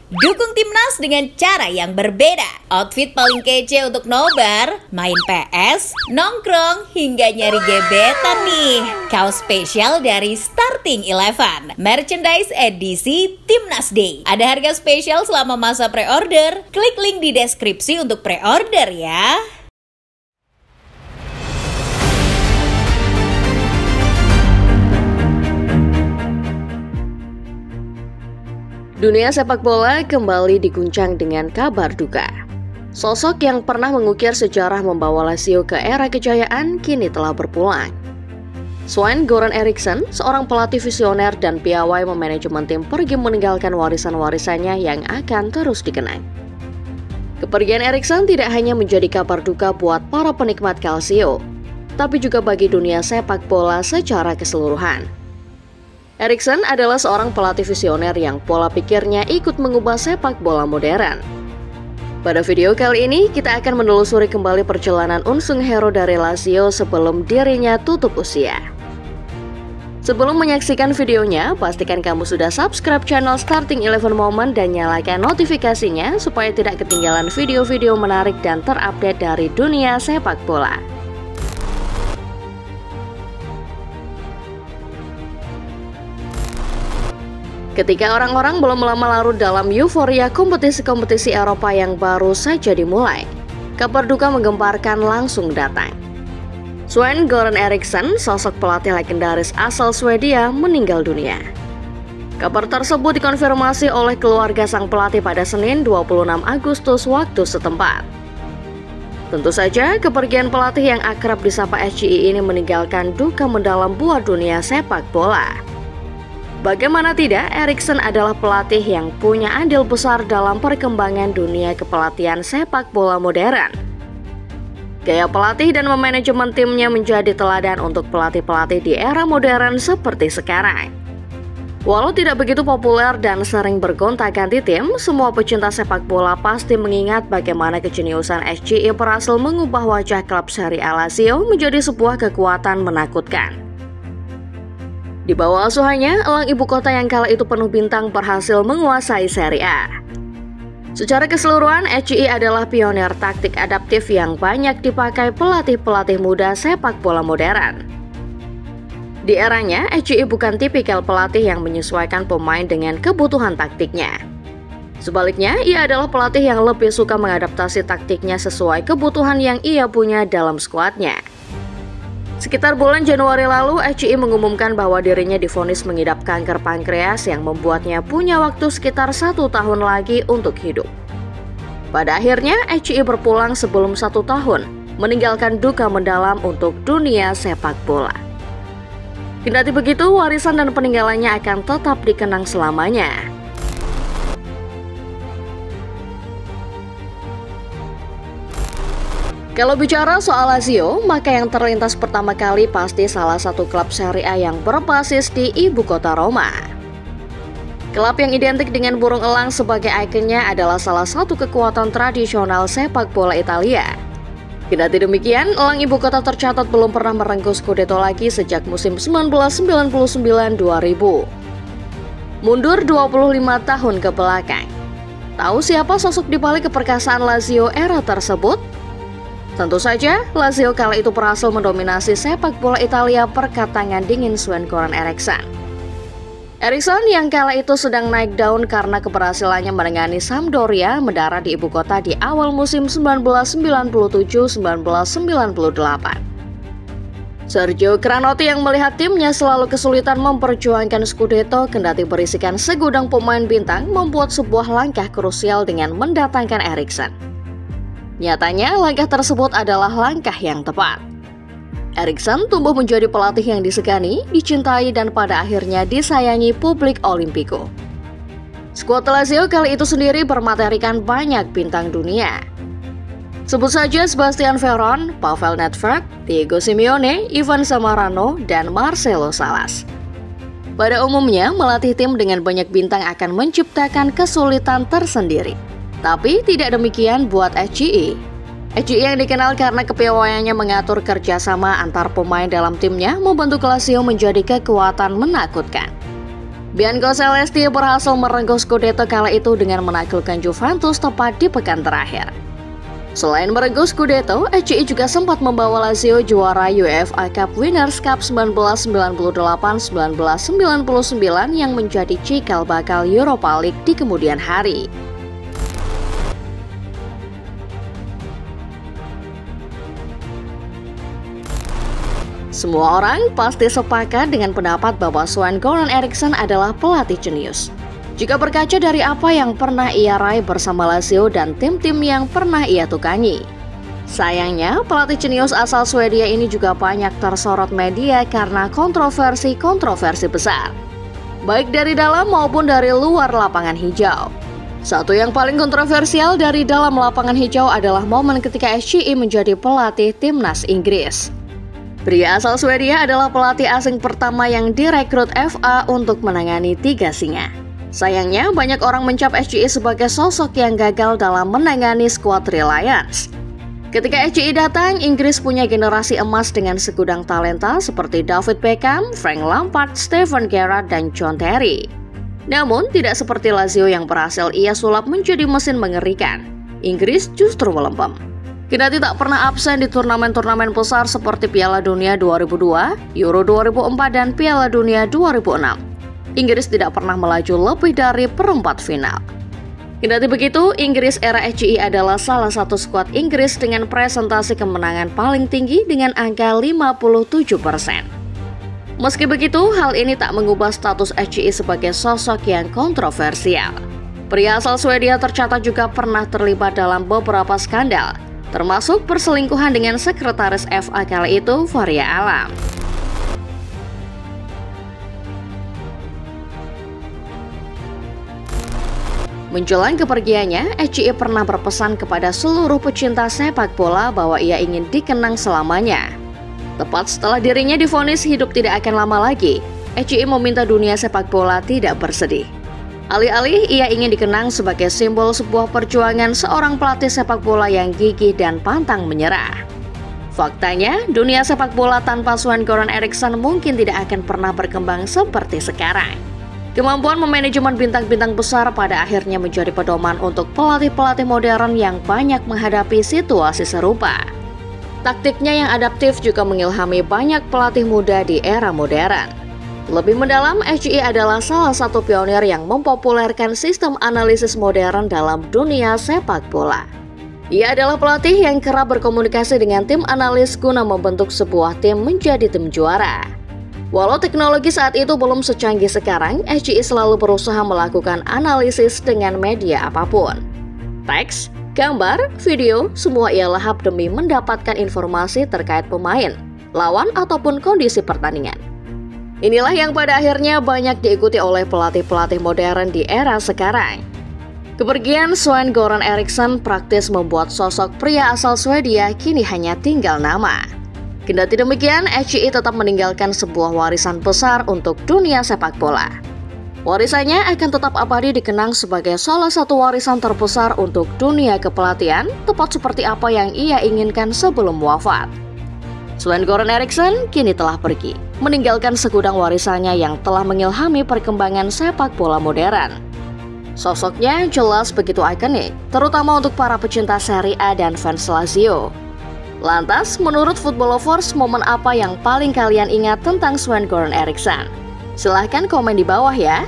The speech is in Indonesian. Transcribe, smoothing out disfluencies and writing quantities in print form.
Dukung timnas dengan cara yang berbeda. Outfit paling kece untuk nobar, main PS, nongkrong, hingga nyari gebetan nih. Kaos spesial dari Starting Eleven, merchandise edisi Timnas Day. Ada harga spesial selama masa pre-order. Klik link di deskripsi untuk pre-order ya. Dunia sepak bola kembali diguncang dengan kabar duka. Sosok yang pernah mengukir sejarah membawa Lazio ke era kejayaan kini telah berpulang. Sven-Göran Eriksson, seorang pelatih visioner dan piawai memanajemen tim, pergi meninggalkan warisan-warisannya yang akan terus dikenang. Kepergian Eriksson tidak hanya menjadi kabar duka buat para penikmat Calcio, tapi juga bagi dunia sepak bola secara keseluruhan. Eriksson adalah seorang pelatih visioner yang pola pikirnya ikut mengubah sepak bola modern. Pada video kali ini, kita akan menelusuri kembali perjalanan unsung hero dari Lazio sebelum dirinya tutup usia. Sebelum menyaksikan videonya, pastikan kamu sudah subscribe channel Starting Eleven Moment dan nyalakan notifikasinya supaya tidak ketinggalan video-video menarik dan terupdate dari dunia sepak bola. Ketika orang-orang belum lama larut dalam euforia kompetisi-kompetisi Eropa yang baru saja dimulai, kabar duka menggemparkan langsung datang. Sven-Göran Eriksson, sosok pelatih legendaris asal Swedia, meninggal dunia. Kabar tersebut dikonfirmasi oleh keluarga sang pelatih pada Senin 26 Agustus waktu setempat. Tentu saja, kepergian pelatih yang akrab disapa SGI ini meninggalkan duka mendalam buat dunia sepak bola. Bagaimana tidak, Eriksson adalah pelatih yang punya andil besar dalam perkembangan dunia kepelatihan sepak bola modern. Gaya pelatih dan manajemen timnya menjadi teladan untuk pelatih-pelatih di era modern seperti sekarang. Walau tidak begitu populer dan sering bergonta-ganti tim, semua pecinta sepak bola pasti mengingat bagaimana kejeniusan SGI berhasil mengubah wajah klub Serie A Lazio menjadi sebuah kekuatan menakutkan. Di bawah asuhannya, elang ibu kota yang kala itu penuh bintang berhasil menguasai Serie A. Secara keseluruhan, SGI adalah pionir taktik adaptif yang banyak dipakai pelatih-pelatih muda sepak bola modern. Di eranya, SGI bukan tipikal pelatih yang menyesuaikan pemain dengan kebutuhan taktiknya. Sebaliknya, ia adalah pelatih yang lebih suka mengadaptasi taktiknya sesuai kebutuhan yang ia punya dalam skuadnya. Sekitar bulan Januari lalu, SGI mengumumkan bahwa dirinya divonis mengidap kanker pankreas yang membuatnya punya waktu sekitar 1 tahun lagi untuk hidup. Pada akhirnya, SGI berpulang sebelum 1 tahun, meninggalkan duka mendalam untuk dunia sepak bola. Kendati begitu, warisan dan peninggalannya akan tetap dikenang selamanya. Kalau bicara soal Lazio, maka yang terlintas pertama kali pasti salah satu klub Serie A yang berbasis di ibu kota Roma. Klub yang identik dengan burung elang sebagai ikonnya adalah salah satu kekuatan tradisional sepak bola Italia. Kendati demikian, elang ibu kota tercatat belum pernah merengkuh Scudetto lagi sejak musim 1999-2000. Mundur 25 tahun ke belakang. Tahu siapa sosok di balik keperkasaan Lazio era tersebut? Tentu saja, Lazio kala itu berhasil mendominasi sepak bola Italia berkat tangan dingin Sven-Göran Eriksson. Eriksson yang kala itu sedang naik daun karena keberhasilannya menangani Sampdoria mendarat di ibu kota di awal musim 1997-1998. Sergio Cranotti yang melihat timnya selalu kesulitan memperjuangkan Scudetto kendati berisikan segudang pemain bintang membuat sebuah langkah krusial dengan mendatangkan Eriksson. Nyatanya, langkah tersebut adalah langkah yang tepat. Eriksson tumbuh menjadi pelatih yang disegani, dicintai, dan pada akhirnya disayangi publik Olimpico. Skuad Lazio kali itu sendiri bermaterikan banyak bintang dunia. Sebut saja Sebastian Veron, Pavel Nedved, Diego Simeone, Ivan Zamorano, dan Marcelo Salas. Pada umumnya, melatih tim dengan banyak bintang akan menciptakan kesulitan tersendiri. Tapi tidak demikian buat SGI. SGI yang dikenal karena kepiawaiannya mengatur kerjasama antar pemain dalam timnya membentuk Lazio menjadi kekuatan menakutkan. Bianco Celesti berhasil merengkuh Scudetto kala itu dengan menaklukkan Juventus tepat di pekan terakhir. Selain merengkuh Scudetto, HCI juga sempat membawa Lazio juara UEFA Cup Winners' Cup 1998-1999 yang menjadi cikal bakal Europa League di kemudian hari. Semua orang pasti sepakat dengan pendapat bahwa Sven-Göran Eriksson adalah pelatih jenius. Jika berkaca dari apa yang pernah ia raih bersama Lazio dan tim-tim yang pernah ia tukangi. Sayangnya, pelatih jenius asal Swedia ini juga banyak tersorot media karena kontroversi besar, baik dari dalam maupun dari luar lapangan hijau. Satu yang paling kontroversial dari dalam lapangan hijau adalah momen ketika HCI menjadi pelatih timnas Inggris. Pria asal Swedia adalah pelatih asing pertama yang direkrut FA untuk menangani tiga singa. Sayangnya, banyak orang mencap HCI sebagai sosok yang gagal dalam menangani skuad Reliance. Ketika HCI datang, Inggris punya generasi emas dengan segudang talenta seperti David Beckham, Frank Lampard, Steven Gerrard, dan John Terry. Namun, tidak seperti Lazio yang berhasil ia sulap menjadi mesin mengerikan. Inggris justru melempem. Kendati tak pernah absen di turnamen-turnamen besar seperti Piala Dunia 2002, Euro 2004, dan Piala Dunia 2006. Inggris tidak pernah melaju lebih dari perempat final. Kendati begitu, Inggris era HCI adalah salah satu skuad Inggris dengan presentasi kemenangan paling tinggi dengan angka 57%. Meski begitu, hal ini tak mengubah status HCI sebagai sosok yang kontroversial. Pria asal Swedia tercatat juga pernah terlibat dalam beberapa skandal, termasuk perselingkuhan dengan sekretaris FA kala itu, Faria Alam. Menjelang kepergiannya, HCI pernah berpesan kepada seluruh pecinta sepak bola bahwa ia ingin dikenang selamanya. Tepat setelah dirinya divonis hidup tidak akan lama lagi, HCI meminta dunia sepak bola tidak bersedih. Alih-alih ia ingin dikenang sebagai simbol sebuah perjuangan seorang pelatih sepak bola yang gigih dan pantang menyerah. Faktanya, dunia sepak bola tanpa Sven-Göran Eriksson mungkin tidak akan pernah berkembang seperti sekarang. Kemampuan memanajemen bintang-bintang besar pada akhirnya menjadi pedoman untuk pelatih-pelatih modern yang banyak menghadapi situasi serupa. Taktiknya yang adaptif juga mengilhami banyak pelatih muda di era modern. Lebih mendalam, HCI adalah salah satu pionir yang mempopulerkan sistem analisis modern dalam dunia sepak bola. Ia adalah pelatih yang kerap berkomunikasi dengan tim analis guna membentuk sebuah tim menjadi tim juara. Walau teknologi saat itu belum secanggih sekarang, HCI selalu berusaha melakukan analisis dengan media apapun. Teks, gambar, video, semua ia lahap demi mendapatkan informasi terkait pemain, lawan, ataupun kondisi pertandingan. Inilah yang pada akhirnya banyak diikuti oleh pelatih-pelatih modern di era sekarang. Kepergian Sven-Göran Eriksson praktis membuat sosok pria asal Swedia kini hanya tinggal nama. Kendati demikian, HCI tetap meninggalkan sebuah warisan besar untuk dunia sepak bola. Warisannya akan tetap abadi dikenang sebagai salah satu warisan terbesar untuk dunia kepelatihan, tepat seperti apa yang ia inginkan sebelum wafat. Sven-Göran Eriksson kini telah pergi, meninggalkan segudang warisannya yang telah mengilhami perkembangan sepak bola modern. Sosoknya jelas begitu ikonik, terutama untuk para pecinta Serie A dan fans Lazio. Lantas, menurut Football Lovers, momen apa yang paling kalian ingat tentang Sven-Göran Eriksson? Silahkan komen di bawah ya.